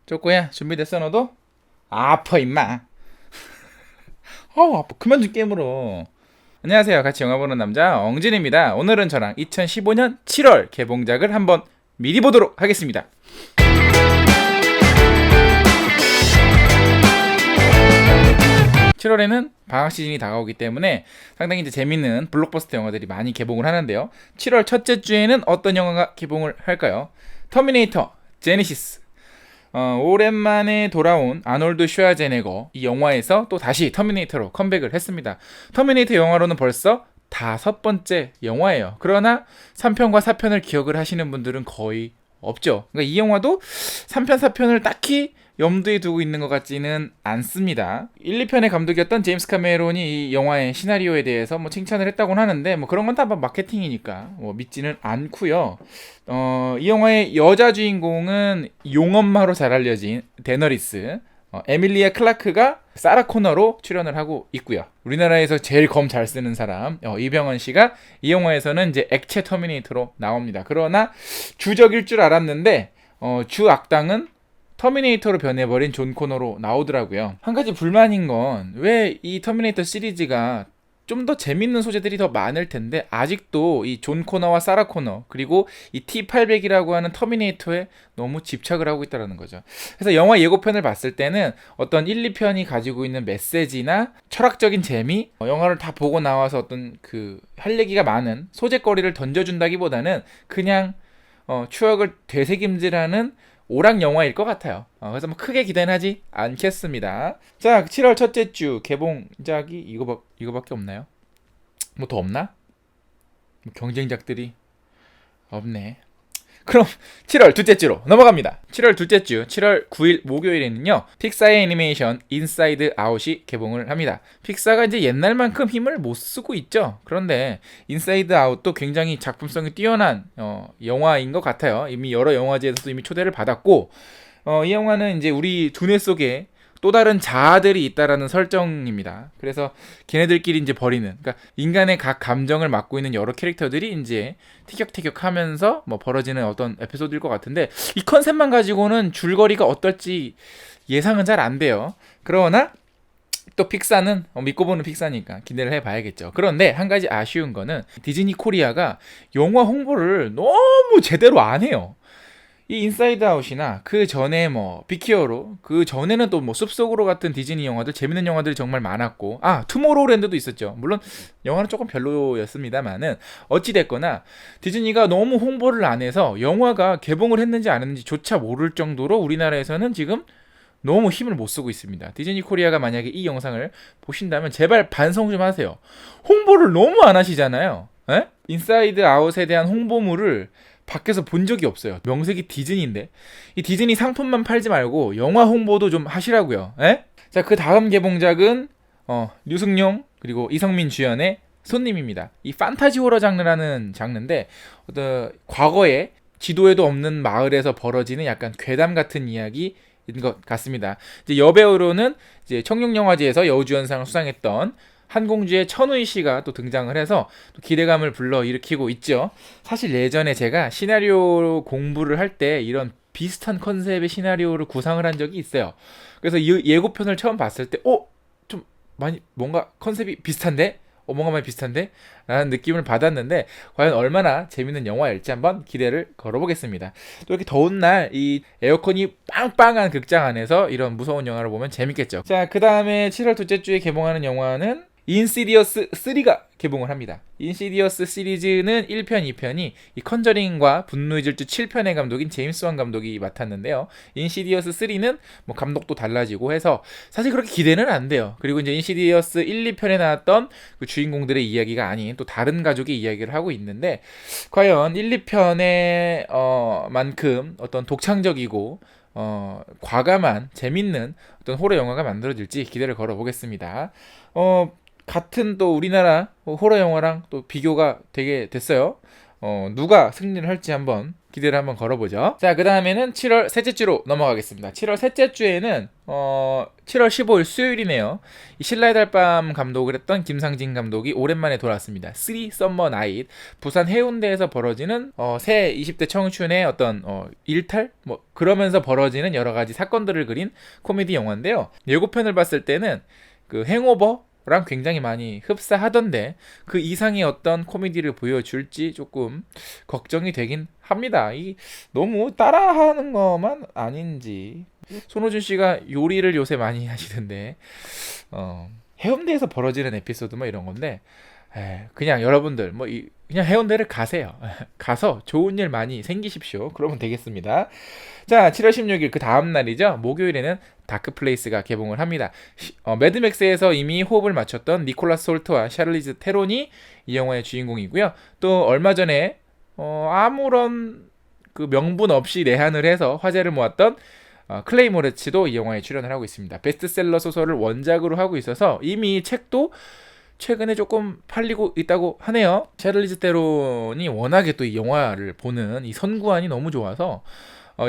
쪼꼬야 준비됐어 너도? 아파 임마. 아파 그만 좀 깨물어. 안녕하세요, 같이 영화 보는 남자 엉진입니다. 오늘은 저랑 2015년 7월 개봉작을 한번 미리 보도록 하겠습니다. 7월에는 방학 시즌이 다가오기 때문에 상당히 이제 재밌는 블록버스터 영화들이 많이 개봉을 하는데요. 7월 첫째 주에는 어떤 영화가 개봉을 할까요? 터미네이터 제네시스. 오랜만에 돌아온 아놀드 슈와제네거, 이 영화에서 또 다시 터미네이터로 컴백을 했습니다. 터미네이터 영화로는 벌써 5번째 영화예요. 그러나 3편과 4편을 기억을 하시는 분들은 거의 없죠. 그러니까 이 영화도 3편, 4편을 딱히 염두에 두고 있는 것 같지는 않습니다. 1, 2편의 감독이었던 제임스 카메론이 이 영화의 시나리오에 대해서 뭐 칭찬을 했다고는 하는데 뭐 그런 건 다 마케팅이니까 뭐 믿지는 않고요. 이 영화의 여자 주인공은 용엄마로 잘 알려진 데너리스, 에밀리아 클라크가 사라 코너로 출연을 하고 있고요. 우리나라에서 제일 검 잘 쓰는 사람 이병헌 씨가 이 영화에서는 이제 액체 터미네이터로 나옵니다. 그러나 주적일 줄 알았는데 주 악당은 터미네이터로 변해버린 존 코너로 나오더라고요. 한 가지 불만인 건 왜 이 터미네이터 시리즈가 좀 더 재밌는 소재들이 더 많을 텐데 아직도 이 존 코너와 사라 코너 그리고 이 T800이라고 하는 터미네이터에 너무 집착을 하고 있다는 거죠. 그래서 영화 예고편을 봤을 때는 어떤 1, 2편이 가지고 있는 메시지나 철학적인 재미, 영화를 다 보고 나와서 어떤 그 할 얘기가 많은 소재거리를 던져준다기보다는 그냥 추억을 되새김질하는 오락 영화일 것 같아요. 그래서 뭐 크게 기대는 하지 않겠습니다. 자, 7월 첫째 주 개봉작이 이거밖에 없나요? 뭐 더 없나? 뭐 경쟁작들이 없네. 그럼 7월 둘째 주로 넘어갑니다. 7월 둘째 주 7월 9일 목요일에는요, 픽사의 애니메이션 인사이드 아웃이 개봉을 합니다. 픽사가 이제 옛날만큼 힘을 못 쓰고 있죠. 그런데 인사이드 아웃도 굉장히 작품성이 뛰어난 영화인 것 같아요. 이미 여러 영화제에서도 이미 초대를 받았고, 이 영화는 이제 우리 두뇌 속에 또 다른 자아들이 있다라는 설정입니다. 그래서 걔네들끼리 이제 벌이는, 그러니까 인간의 각 감정을 맡고 있는 여러 캐릭터들이 이제 티격태격하면서 뭐 벌어지는 어떤 에피소드일 것 같은데, 이 컨셉만 가지고는 줄거리가 어떨지 예상은 잘 안 돼요. 그러나 또 픽사는 믿고 보는 픽사니까 기대를 해봐야겠죠. 그런데 한 가지 아쉬운 거는 디즈니 코리아가 영화 홍보를 너무 제대로 안 해요. 이 인사이드 아웃이나 그 전에 뭐 빅히어로, 그 전에는 또 뭐 숲속으로 같은 디즈니 영화들, 재밌는 영화들이 정말 많았고, 투모로우랜드도 있었죠. 물론 영화는 조금 별로였습니다만은 어찌 됐거나 디즈니가 너무 홍보를 안 해서 영화가 개봉을 했는지 안 했는지조차 모를 정도로 우리나라에서는 지금 너무 힘을 못 쓰고 있습니다. 디즈니 코리아가 만약에 이 영상을 보신다면 제발 반성 좀 하세요. 홍보를 너무 안 하시잖아요. 에? 인사이드 아웃에 대한 홍보물을 밖에서 본 적이 없어요. 명색이 디즈니인데 이 디즈니 상품만 팔지 말고 영화 홍보도 좀 하시라고요. 에? 자, 그 다음 개봉작은 류승룡 그리고 이성민 주연의 손님입니다. 이 판타지 호러 장르라는 장르인데 과거에 지도에도 없는 마을에서 벌어지는 약간 괴담 같은 이야기인 것 같습니다. 이제 여배우로는 이제 청룡영화제에서 여우주연상을 수상했던 한공주의 천우희 씨가 또 등장을 해서 또 기대감을 불러일으키고 있죠. 사실 예전에 제가 시나리오 공부를 할 때 이런 비슷한 컨셉의 시나리오를 구상을 한 적이 있어요. 그래서 이 예고편을 처음 봤을 때 좀 많이 뭔가 컨셉이 비슷한데? 뭔가 많이 비슷한데? 라는 느낌을 받았는데 과연 얼마나 재밌는 영화일지 한번 기대를 걸어보겠습니다. 또 이렇게 더운 날 이 에어컨이 빵빵한 극장 안에서 이런 무서운 영화를 보면 재밌겠죠. 자, 그 다음에 7월 둘째 주에 개봉하는 영화는 인시디어스 3가 개봉을 합니다. 인시디어스 시리즈는 1편, 2편이 이 컨저링과 분노의 질주 7편의 감독인 제임스 wan 감독이 맡았는데요. 인시디어스 3는 뭐 감독도 달라지고 해서 사실 그렇게 기대는 안 돼요. 그리고 이제 인시디어스 1, 2편에 나왔던 그 주인공들의 이야기가 아닌 또 다른 가족의 이야기를 하고 있는데 과연 1, 2편의 만큼 어떤 독창적이고 과감한 재밌는 어떤 호러 영화가 만들어질지 기대를 걸어보겠습니다. 같은 또 우리나라 호러 영화랑 또 비교가 되게 됐어요. 누가 승리를 할지 한번 기대를 한번 걸어보죠. 자, 그 다음에는 7월 셋째 주로 넘어가겠습니다. 7월 셋째 주에는 7월 15일 수요일이네요. 이 신라의 달밤 감독을 했던 김상진 감독이 오랜만에 돌아왔습니다. 3 Summer Night, 부산 해운대에서 벌어지는 새 20대 청춘의 어떤 일탈? 뭐 그러면서 벌어지는 여러 가지 사건들을 그린 코미디 영화인데요. 예고편을 봤을 때는 그 행오버랑 굉장히 많이 흡사하던데 그 이상의 어떤 코미디를 보여줄지 조금 걱정이 되긴 합니다. 이 너무 따라하는 것만 아닌지. 손호준 씨가 요리를 요새 많이 하시던데 해운대에서 벌어지는 에피소드 뭐 이런 건데 그냥 여러분들 그냥 해운대를 가세요. 가서 좋은 일 많이 생기십시오. 그러면 되겠습니다. 자, 7월 16일 그 다음 날이죠. 목요일에는 다크플레이스가 개봉을 합니다. 매드맥스에서 이미 호흡을 맞췄던 니콜라스 홀트와 샤를리즈 테론이 이 영화의 주인공이고요. 또 얼마 전에 아무런 그 명분 없이 내한을 해서 화제를 모았던 클레이 모레츠도 이 영화에 출연을 하고 있습니다. 베스트셀러 소설을 원작으로 하고 있어서 이미 책도 최근에 조금 팔리고 있다고 하네요. 샤를리즈 테론이 워낙에 또 이 영화를 보는 이 선구안이 너무 좋아서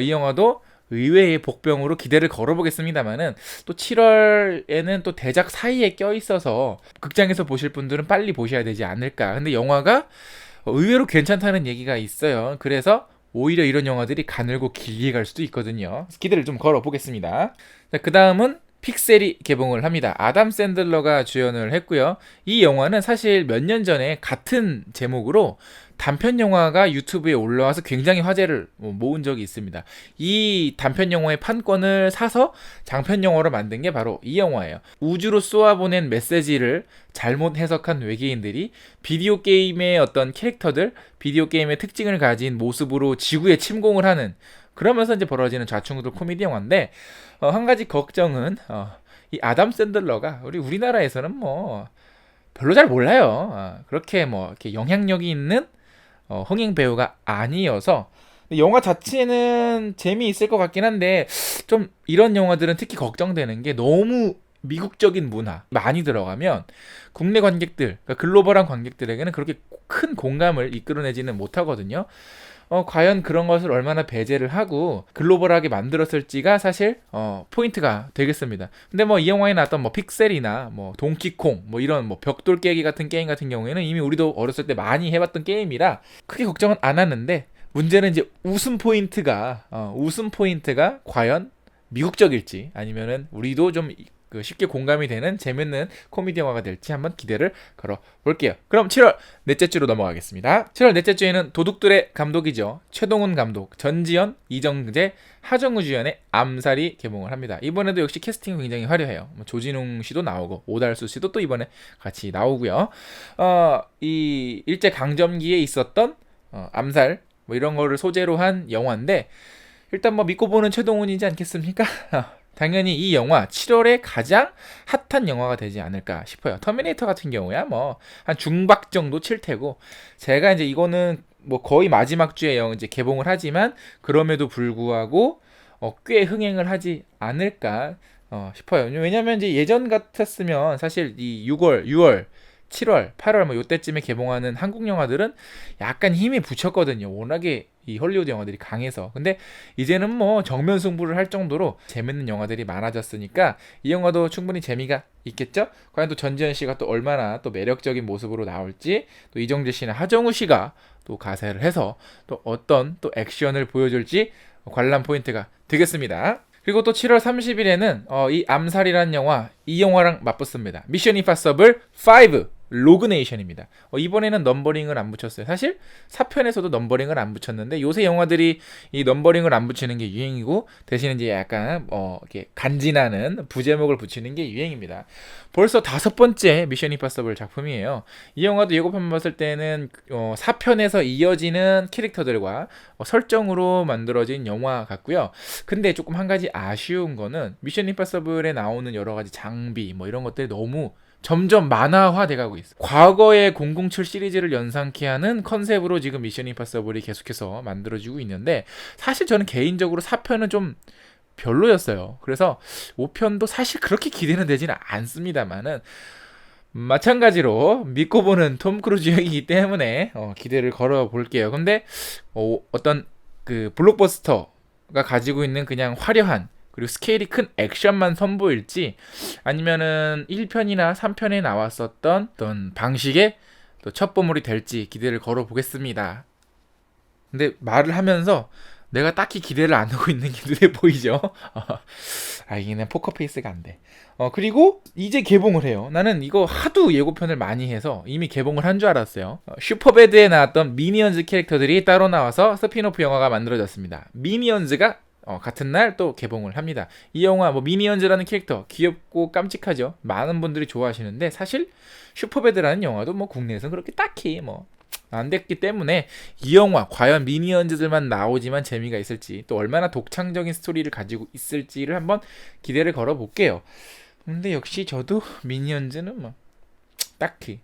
이 영화도 의외의 복병으로 기대를 걸어보겠습니다만은 또 7월에는 또 대작 사이에 껴있어서 극장에서 보실 분들은 빨리 보셔야 되지 않을까. 근데 영화가 의외로 괜찮다는 얘기가 있어요. 그래서 오히려 이런 영화들이 가늘고 길게 갈 수도 있거든요. 기대를 좀 걸어보겠습니다. 자, 그 다음은 픽셀이 개봉을 합니다. 아담 샌들러가 주연을 했고요. 이 영화는 사실 몇 년 전에 같은 제목으로 단편 영화가 유튜브에 올라와서 굉장히 화제를 모은 적이 있습니다. 이 단편 영화의 판권을 사서 장편 영화로 만든 게 바로 이 영화예요. 우주로 쏘아보낸 메시지를 잘못 해석한 외계인들이 비디오 게임의 어떤 캐릭터들, 비디오 게임의 특징을 가진 모습으로 지구에 침공을 하는, 그러면서 이제 벌어지는 좌충우돌 코미디 영화인데 한 가지 걱정은 이 아담 샌들러가 우리나라에서는 뭐 별로 잘 몰라요. 그렇게 뭐 이렇게 영향력이 있는 흥행 배우가 아니어서 영화 자체는 재미있을 것 같긴 한데 좀 이런 영화들은 특히 걱정되는 게 너무 미국적인 문화 많이 들어가면 국내 관객들, 그러니까 글로벌한 관객들에게는 그렇게 큰 공감을 이끌어내지는 못하거든요. 과연 그런 것을 얼마나 배제를 하고 글로벌하게 만들었을지가 사실 포인트가 되겠습니다. 근데 뭐 이 영화에 나왔던 뭐 픽셀이나 뭐 동키콩 뭐 이런 뭐 벽돌 깨기 같은 게임 같은 경우에는 이미 우리도 어렸을 때 많이 해봤던 게임이라 크게 걱정은 안 하는데, 문제는 이제 웃음 포인트가 과연 미국적일지 아니면은 우리도 좀 쉽게 공감이 되는 재밌는 코미디 영화가 될지 한번 기대를 걸어볼게요. 그럼 7월 넷째 주로 넘어가겠습니다. 7월 넷째 주에는 도둑들의 감독이죠. 최동훈 감독, 전지현, 이정재, 하정우 주연의 암살이 개봉을 합니다. 이번에도 역시 캐스팅이 굉장히 화려해요. 조진웅 씨도 나오고 오달수 씨도 또 이번에 같이 나오고요. 이 일제 강점기에 있었던 암살 뭐 이런 거를 소재로 한 영화인데 일단 뭐 믿고 보는 최동훈이지 않겠습니까? 당연히 이 영화 7월에 가장 핫한 영화가 되지 않을까 싶어요. 터미네이터 같은 경우야 뭐 한 중박 정도 칠 테고, 제가 이제 이거는 뭐 거의 마지막 주에 이제 개봉을 하지만 그럼에도 불구하고 꽤 흥행을 하지 않을까 싶어요. 왜냐면 이제 예전 같았으면 사실 이 6월 7월, 8월 뭐 요때쯤에 개봉하는 한국 영화들은 약간 힘이 붙였거든요. 워낙에 이 헐리우드 영화들이 강해서. 근데 이제는 뭐 정면 승부를 할 정도로 재밌는 영화들이 많아졌으니까 이 영화도 충분히 재미가 있겠죠? 과연 또 전지현 씨가 또 얼마나 또 매력적인 모습으로 나올지, 또 이정재 씨나 하정우 씨가 또 가세를 해서 또 어떤 또 액션을 보여줄지 관람 포인트가 되겠습니다. 그리고 또 7월 30일에는 이 암살이라는 영화, 이 영화랑 맞붙습니다. 미션 임파서블 5 로그네이션입니다. 이번에는 넘버링을 안 붙였어요. 사실 4편에서도 넘버링을 안 붙였는데 요새 영화들이 이 넘버링을 안 붙이는 게 유행이고, 대신 이제 약간 이렇게 간지나는 부제목을 붙이는 게 유행입니다. 벌써 5번째 미션 임파서블 작품이에요. 이 영화도 예고편 봤을 때는 4편에서 이어지는 캐릭터들과 설정으로 만들어진 영화 같고요. 근데 조금 한 가지 아쉬운 거는 미션 임파서블에 나오는 여러 가지 장비 뭐 이런 것들이 너무 점점 만화화 돼가고 있어요. 과거의 007 시리즈를 연상케 하는 컨셉으로 지금 미션 임파서블이 계속해서 만들어지고 있는데, 사실 저는 개인적으로 4편은 좀 별로였어요. 그래서 5편도 사실 그렇게 기대는 되지는 않습니다만은 마찬가지로 믿고 보는 톰 크루즈 형이기 때문에 기대를 걸어 볼게요. 근데 어떤 그 블록버스터가 가지고 있는 그냥 화려한 그리고 스케일이 큰 액션만 선보일지 아니면은 1편이나 3편에 나왔었던 어떤 방식의 또 첩보물이 될지 기대를 걸어 보겠습니다. 근데 말을 하면서 내가 딱히 기대를 안 하고 있는 게 눈에 보이죠? 이게 그냥 포커페이스가 안 돼. 그리고 이제 개봉을 해요. 나는 이거 하도 예고편을 많이 해서 이미 개봉을 한 줄 알았어요. 슈퍼배드에 나왔던 미니언즈 캐릭터들이 따로 나와서 스피노프 영화가 만들어졌습니다. 미니언즈가 같은 날 또 개봉을 합니다. 이 영화 미니언즈라는 캐릭터 귀엽고 깜찍하죠. 많은 분들이 좋아하시는데 사실 슈퍼배드라는 영화도 국내에서는 그렇게 딱히 안 됐기 때문에 이 영화 과연 미니언즈들만 나오지만 재미가 있을지 또 얼마나 독창적인 스토리를 가지고 있을지를 한번 기대를 걸어 볼게요. 근데 역시 저도 미니언즈는 딱히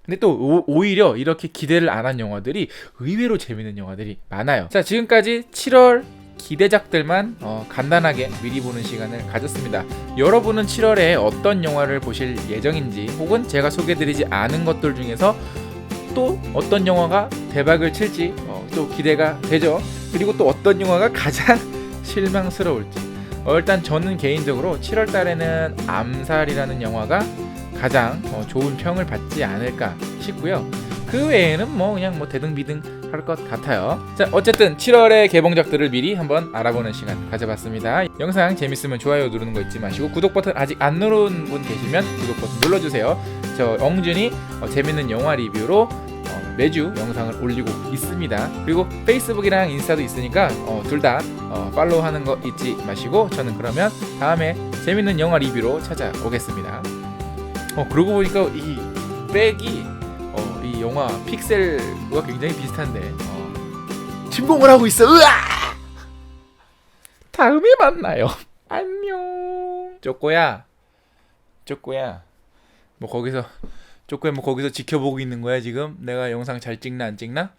근데 또 오히려 이렇게 기대를 안 한 영화들이 의외로 재밌는 영화들이 많아요. 자, 지금까지 7월 기대작들만 간단하게 미리 보는 시간을 가졌습니다. 여러분은 7월에 어떤 영화를 보실 예정인지 혹은 제가 소개해드리지 않은 것들 중에서 또 어떤 영화가 대박을 칠지 또 기대가 되죠. 그리고 또 어떤 영화가 가장 실망스러울지 일단 저는 개인적으로 7월 달에는 암살이라는 영화가 가장 좋은 평을 받지 않을까 싶고요. 그 외에는 그냥 대등비등 할 것 같아요. 자, 어쨌든 7월의 개봉작들을 미리 한번 알아보는 시간 가져봤습니다. 영상 재밌으면 좋아요 누르는 거 잊지 마시고 구독 버튼 아직 안 누른 분 계시면 구독 버튼 눌러주세요. 저 엉준이 재밌는 영화 리뷰로 매주 영상을 올리고 있습니다. 그리고 페이스북이랑 인스타도 있으니까 둘 다 팔로우하는 거 잊지 마시고 저는 그러면 다음에 재밌는 영화 리뷰로 찾아오겠습니다. 그러고 보니까 이 백이 이 영화 픽셀과 굉장히 비슷한데 침공을 하고 있어. 으아! 다음에 만나요. 안녕. 쪼꼬야 거기서 쪼꼬야 거기서 지켜보고 있는 거야 지금? 내가 영상 잘 찍나 안 찍나?